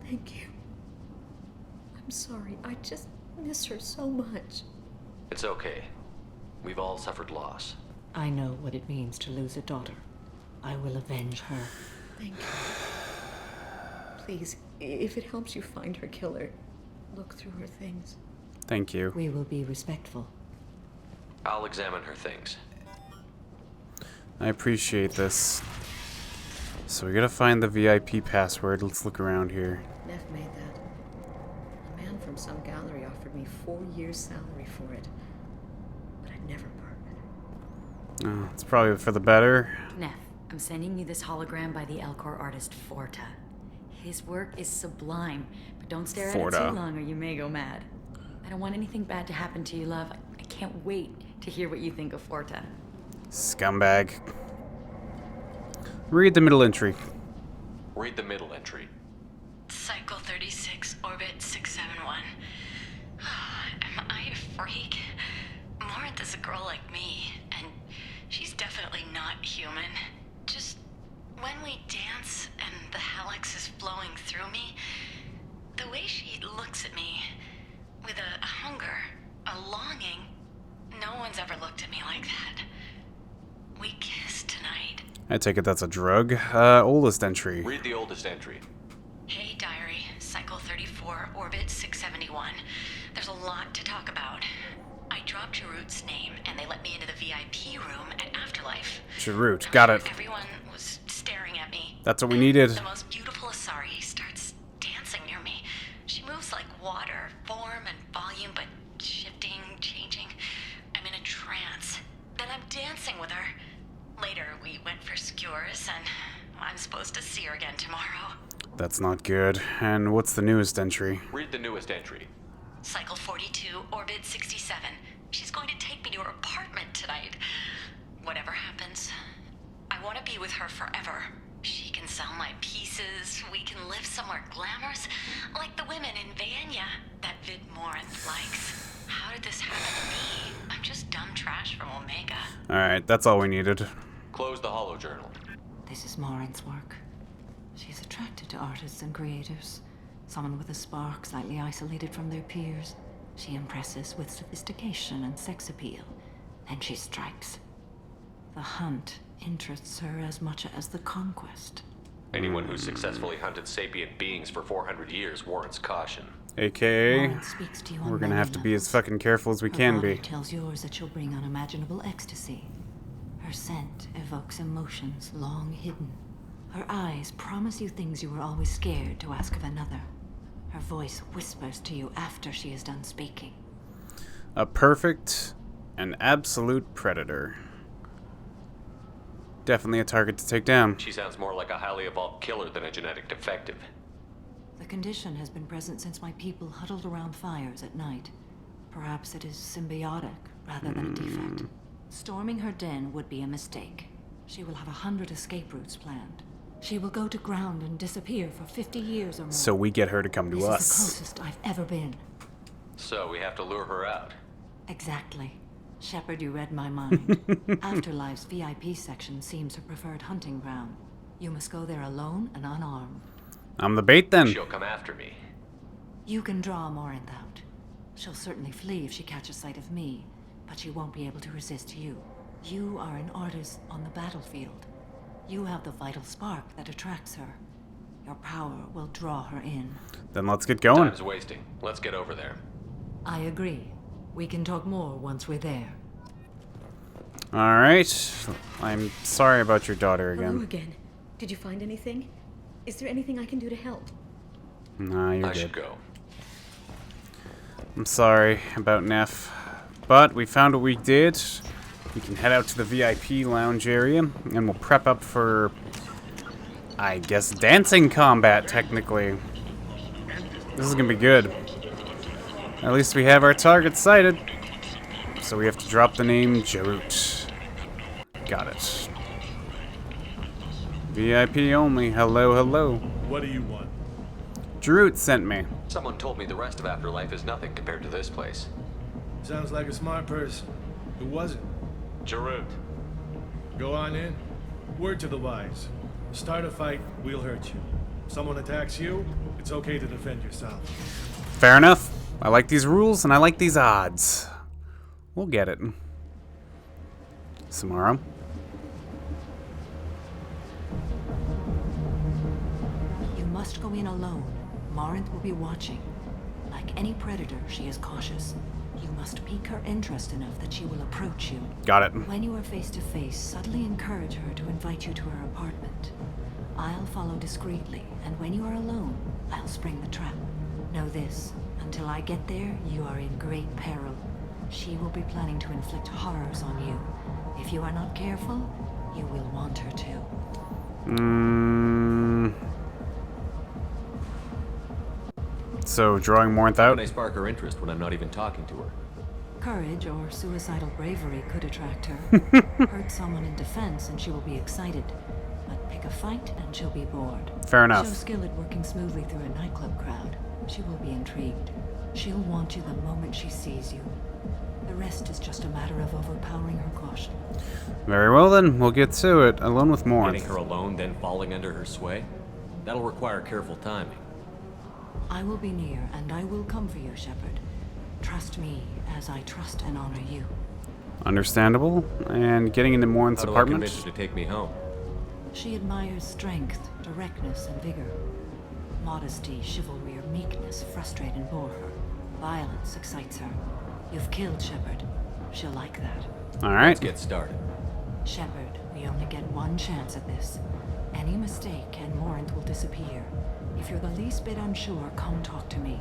Thank you. I'm sorry. I just miss her so much. It's okay. We've all suffered loss. I know what it means to lose a daughter. I will avenge her. Thank you. Please, if it helps you find her killer, look through her things. Thank you. We will be respectful. I'll examine her things. I appreciate this. So we gotta find the VIP password. Let's look around here. Neff made that. A man from some gallery offered me 4 years' salary for it. But I'd never part with it. Oh, it's probably for the better. Neff, I'm sending you this hologram by the Elcor artist Forta. His work is sublime, but don't stare at it Forta. too long or you may go mad. I don't want anything bad to happen to you, love. I can't wait to hear what you think of Forta. Scumbag. Read the middle entry. Read the middle entry. Cycle 36, orbit 671. Am I a freak? Morinth is a girl like me, and she's definitely not human. Just when we dance and the helix is flowing through me, the way she looks at me with a hunger, a longing, no one's ever looked at me like that. We kissed tonight. I take it that's a drug. Oldest entry. Read the oldest entry. Hey, diary. Cycle 34, orbit 671. There's a lot to talk about. I dropped Jarut's name, and they let me into the VIP room at Afterlife. Jarut, got it. Everyone was staring at me. That's what we needed. The most beautiful Asari starts dancing near me. She moves like water, form and volume, but shifting, changing. I'm in a trance. Then I'm dancing with her. Later, we went for skewers, and I'm supposed to see her again tomorrow. That's not good. And what's the newest entry? Read the newest entry. Cycle 42, orbit 67. She's going to take me to her apartment tonight. Whatever happens, I want to be with her forever. She can sell my pieces. We can live somewhere glamorous, like the women in Vanya that Vid Morinth likes. How did this happen to me? I'm just dumb trash from Omega. Alright, that's all we needed. Close the holo journal. This is Morinth's work. She's attracted to artists and creators. Someone with a spark, slightly isolated from their peers. She impresses with sophistication and sex appeal. Then she strikes. The hunt interests her as much as the conquest. Anyone who's successfully hunted sapient beings for 400 years warrants caution. AKA, Morinth speaks to you we're on gonna many have to be as levels. fucking careful as we Her can body be. tells yours that she'll bring unimaginable ecstasy. Her scent evokes emotions long hidden. Her eyes promise you things you were always scared to ask of another. Her voice whispers to you after she is done speaking. A perfect and absolute predator. Definitely a target to take down. She sounds more like a highly evolved killer than a genetic defective. The condition has been present since my people huddled around fires at night. Perhaps it is symbiotic rather than a defect. Storming her den would be a mistake. She will have 100 escape routes planned. She will go to ground and disappear for 50 years or more. So we get her to come to This us. is the closest I've ever been. So we have to lure her out. Exactly. Shepard, you read my mind. Afterlife's VIP section seems her preferred hunting ground. You must go there alone and unarmed. I'm the bait then. She'll come after me. You can draw Morinth out. She'll certainly flee if she catches sight of me, but she won't be able to resist you. You are an artist on the battlefield. You have the vital spark that attracts her. Your power will draw her in. Then let's get going. Time's wasting. Let's get over there. I agree. We can talk more once we're there. Alright. I'm sorry about your daughter Hello again. again. Did you find anything? Is there anything I can do to help? Nah, you're I good. should go. I'm sorry about Neff. But we found what we did. We can head out to the VIP lounge area, and we'll prep up for, I guess, dancing combat, technically. This is gonna be good. At least we have our target sighted. So we have to drop the name Jarut. Got it. VIP only. Hello, hello. What do you want? Jarut sent me. Someone told me the rest of Afterlife is nothing compared to this place. Sounds like a smart person. Who was it? Jarut. Go on in. Word to the wise. Start a fight, we'll hurt you. Someone attacks you, it's okay to defend yourself. Fair enough. I like these rules and I like these odds. We'll get it. Samara. You must go in alone. Marinth will be watching. Like any predator, she is cautious. You must pique her interest enough that she will approach you. Got it. When you are face to face, subtly encourage her to invite you to her apartment. I'll follow discreetly, and when you are alone, I'll spring the trap. Know this, until I get there, you are in great peril. She will be planning to inflict horrors on you. If you are not careful, you will want her to. So, drawing Marinth out? How can I spark her interest when I'm not even talking to her? Courage or suicidal bravery could attract her. Hurt someone in defense and she will be excited. But pick a fight and she'll be bored. Fair enough. Show skill at working smoothly through a nightclub crowd. She will be intrigued. She'll want you the moment she sees you. The rest is just a matter of overpowering her caution. Very well then, we'll get to it. Alone with Marinth. Getting her alone, then falling under her sway? That'll require careful timing. I will be near, and I will come for you, Shepard. Trust me, as I trust and honor you. Understandable. And getting into Marinth's apartment. How do I convince her to take me home? She admires strength, directness, and vigor. Modesty, chivalry, or meekness frustrate and bore her. Violence excites her. You've killed Shepard. She'll like that. All right. Let's get started. Shepard, we only get one chance at this. Any mistake and Marinth will disappear. If you're the least bit unsure, come talk to me.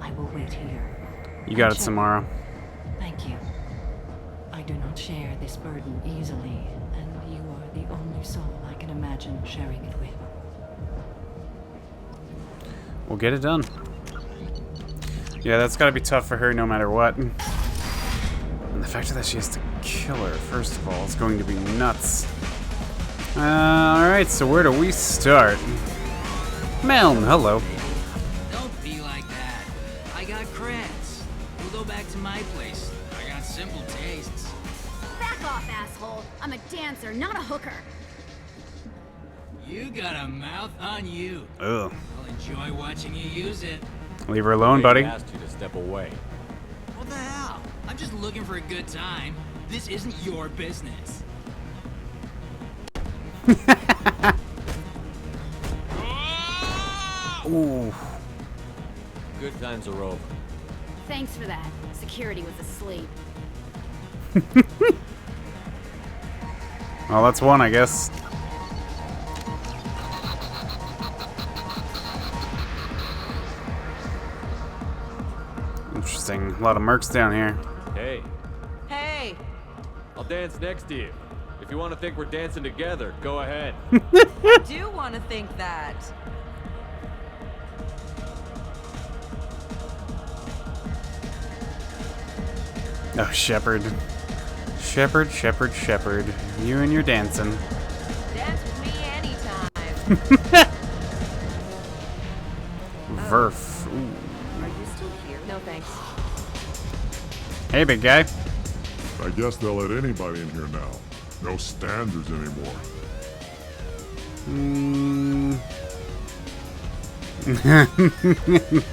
I will wait here. You got it, Shepard, Samara. Thank you. I do not share this burden easily, and you are the only soul I can imagine sharing it with. We'll get it done. Yeah, that's gotta be tough for her no matter what. And the fact that she has to kill her, first of all, is going to be nuts. Alright, so where do we start? Meln, hello. Don't be like that. I got creds. We'll go back to my place. I got simple tastes. Back off, asshole. I'm a dancer, not a hooker. You got a mouth on you. Ugh. I'll enjoy watching you use it. Leave her alone, buddy. I asked you to step away. What the hell? I'm just looking for a good time. This isn't your business. Ooh. Good times are over. Thanks for that. Security was asleep. Well, that's one, I guess. Interesting. A lot of mercs down here. Hey, Hey! I'll dance next to you. If you want to think we're dancing together, go ahead. I do want to think that. Oh, Shepard. Shepard, Shepard, Shepard. You and your dancing. Dance with me anytime. Verf. Ooh. Are you still here? No thanks. Hey, big guy. I guess they'll let anybody in here now. No standards anymore.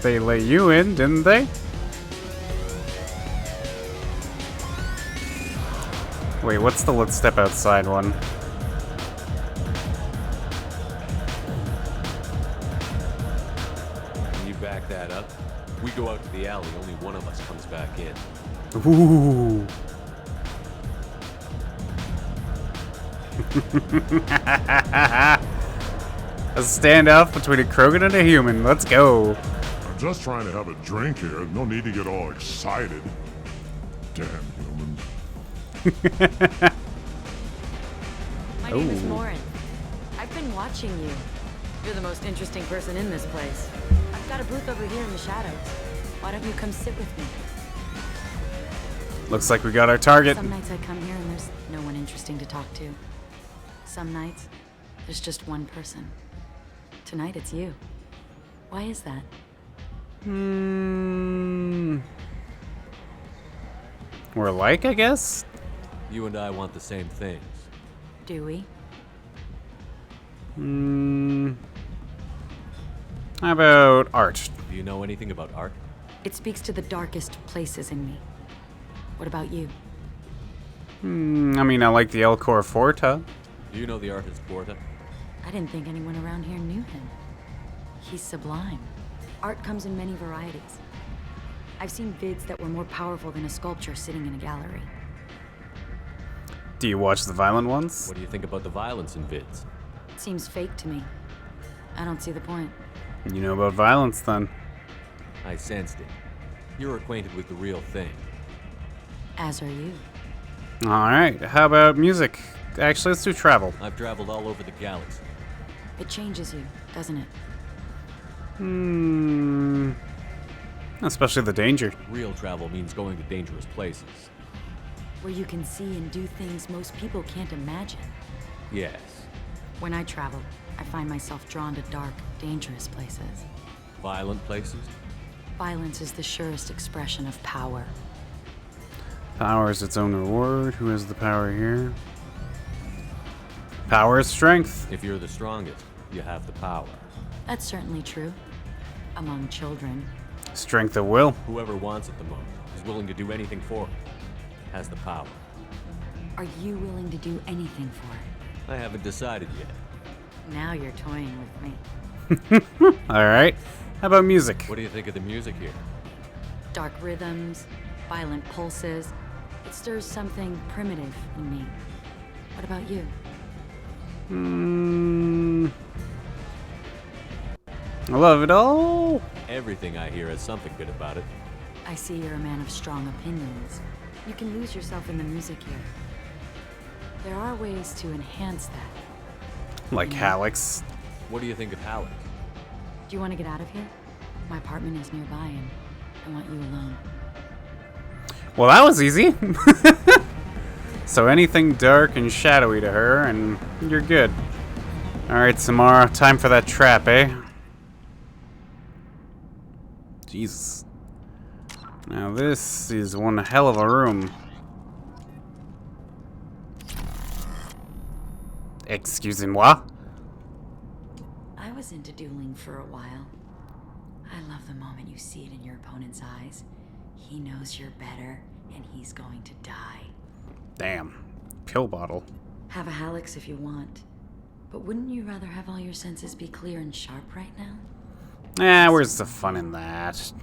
They let you in, didn't they? Wait, what's the let's step outside one? Can you back that up? We go out to the alley, only one of us comes back in. Ooh. A standoff between a Krogan and a human. Let's go. I'm just trying to have a drink here. No need to get all excited. Damn humans. My name is Morin. I've been watching you. You're the most interesting person in this place. I've got a booth over here in the shadows. Why don't you come sit with me? Looks like we got our target. Some nights I come here and there's no one interesting to talk to. Some nights, there's just one person. Tonight it's you. Why is that? We're alike, I guess? You and I want the same things. Do we? How about art? Do you know anything about art? It speaks to the darkest places in me. What about you? I mean, I like the Elcor Forta. Do you know the artist Porta? I didn't think anyone around here knew him. He's sublime. Art comes in many varieties. I've seen vids that were more powerful than a sculpture sitting in a gallery. Do you watch the violent ones? What do you think about the violence in vids? It seems fake to me. I don't see the point. You know about violence, then? I sensed it. You're acquainted with the real thing. As are you. Alright, how about music? Actually, let's do travel. I've traveled all over the galaxy. It changes you, doesn't it? Especially the danger. Real travel means going to dangerous places. Where you can see and do things most people can't imagine. Yes. When I travel, I find myself drawn to dark, dangerous places. Violent places? Violence is the surest expression of power. Power is its own reward. Who has the power here? Power is strength. If you're the strongest, you have the power. That's certainly true. Among children. Strength of will. Whoever wants it the most is willing to do anything for it. Has the power. Are you willing to do anything for it? I haven't decided yet. Now you're toying with me. Alright. How about music? What do you think of the music here? Dark rhythms, violent pulses. It stirs something primitive in me. What about you? I love it all. Everything I hear has something good about it. I see you're a man of strong opinions. You can lose yourself in the music here. There are ways to enhance that. Like Halleck's. What do you think of Halleck? Do you want to get out of here? My apartment is nearby and I want you alone. Well, that was easy. So anything dark and shadowy to her, and you're good. Alright, Samara, time for that trap, eh? Jesus. Now this is one hell of a room. Excusez-moi? I was into dueling for a while. I love the moment you see it in your opponent's eyes. He knows you're better, and he's going to die. Damn. Pill bottle. Have a Hallex if you want. But wouldn't you rather have all your senses be clear and sharp right now? Where's the fun in that?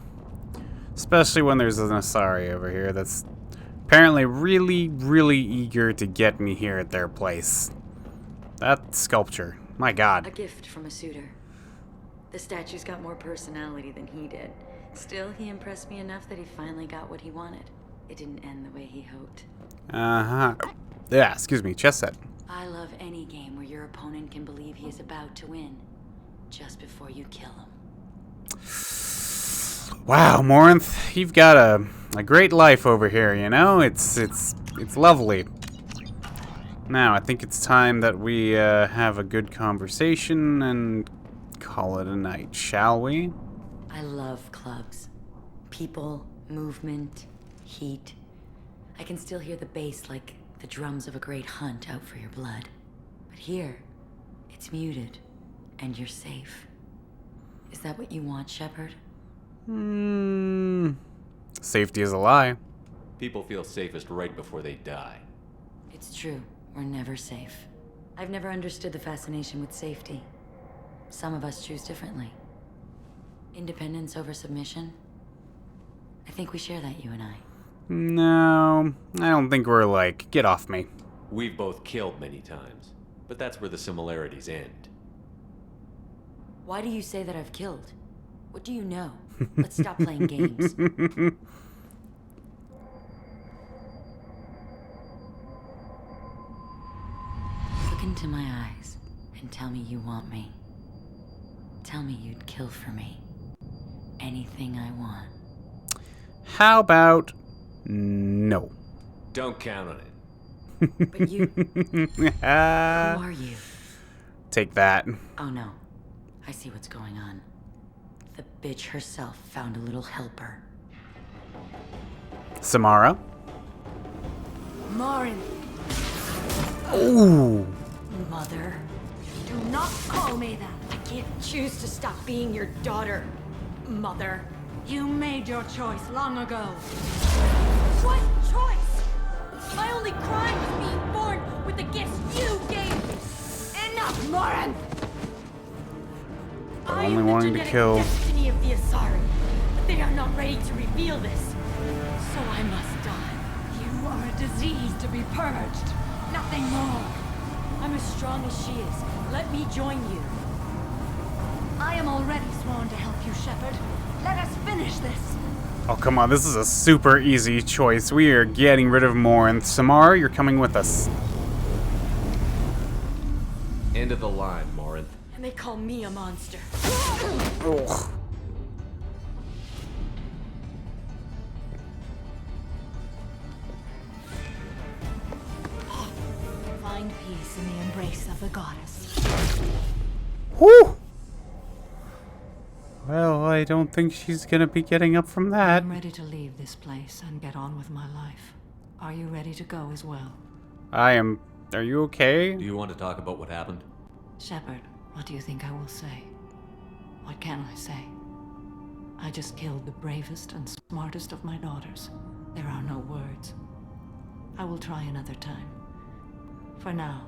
Especially when there's an Asari over here that's apparently really, really eager to get me here at their place. That sculpture. My god. A gift from a suitor. The statue's got more personality than he did. Still, he impressed me enough that he finally got what he wanted. It didn't end the way he hoped. Uh-huh. Yeah, excuse me, chess set. I love any game where your opponent can believe he is about to win, just before you kill him. Wow, Morinth, you've got a great life over here, you know? It's lovely. Now, I think it's time that we have a good conversation and call it a night, shall we? I love clubs. People, movement, heat. I can still hear the bass like the drums of a great hunt out for your blood. But here, it's muted, and you're safe. Is that what you want, Shepard? Safety is a lie. People feel safest right before they die. It's true. We're never safe. I've never understood the fascination with safety. Some of us choose differently. Independence over submission? I think we share that, you and I. No, I don't think we're like, get off me. We've both killed many times, but that's where the similarities end. Why do you say that I've killed? What do you know? Let's stop playing games. into my eyes and tell me you want me. Tell me you'd kill for me. Anything I want. How about no? Don't count on it. But you... Who are you? Take that. Oh no. I see what's going on. The bitch herself found a little helper. Samara? Morin. Ooh. Mother. Do not call me that. I can't choose to stop being your daughter. Mother. You made your choice long ago. What choice? My only crime was being born with the gifts you gave me. Enough, Morin! But only wanting to kill. Destiny of the Asari. But they are not ready to reveal this. So I must die. You are a disease to be purged. Nothing more. I'm as strong as she is. Let me join you. I am already sworn to help you, Shepard. Let us finish this. Oh, come on. This is a super easy choice. We are getting rid of Morin. Samara, you're coming with us. End of the line, Morin. And they call me a monster. Ugh. Find peace in the embrace of the goddess. Whew. Well, I don't think she's gonna be getting up from that. I'm ready to leave this place and get on with my life. Are you ready to go as well? I am. Are you okay? Do you want to talk about what happened? Shepard, what do you think I will say? What can I say? I just killed the bravest and smartest of my daughters. There are no words. I will try another time. For now,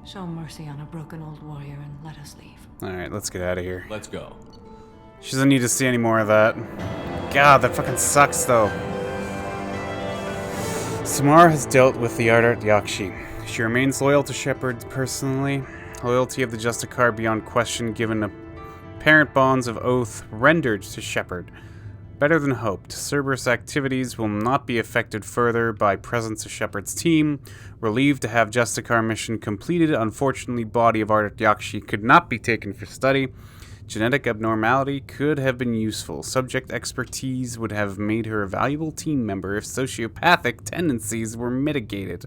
show mercy on a broken old warrior and let us leave. Alright, let's get out of here. Let's go. She doesn't need to see any more of that. God, that fucking sucks, though. Samara has dealt with the Ardat Yakshi. She remains loyal to Shepard personally. Loyalty of the Justicar beyond question, given apparent bonds of oath rendered to Shepard. Better than hoped, Cerberus activities will not be affected further by presence of Shepard's team. Relieved to have Justicar mission completed, unfortunately body of Ardat Yakshi could not be taken for study. Genetic abnormality could have been useful. Subject expertise would have made her a valuable team member if sociopathic tendencies were mitigated.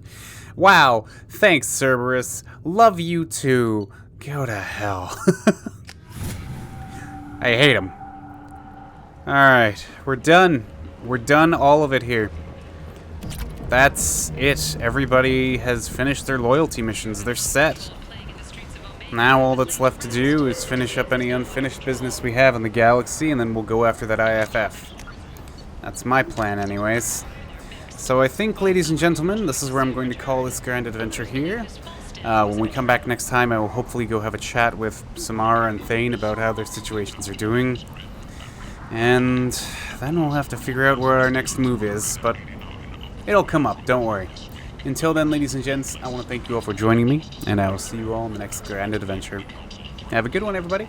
Wow, thanks Cerberus. Love you too. Go to hell. I hate him. Alright, we're done. We're done all of it here. That's it. Everybody has finished their loyalty missions. They're set. Now all that's left to do is finish up any unfinished business we have in the galaxy, and then we'll go after that IFF. That's my plan anyways. So I think, ladies and gentlemen, this is where I'm going to call this grand adventure here. When we come back next time, I will hopefully go have a chat with Samara and Thane about how their situations are doing. And then we'll have to figure out where our next move is, but it'll come up, don't worry. Until then, ladies and gents, I want to thank you all for joining me, and I will see you all in the next grand adventure. Have a good one, everybody.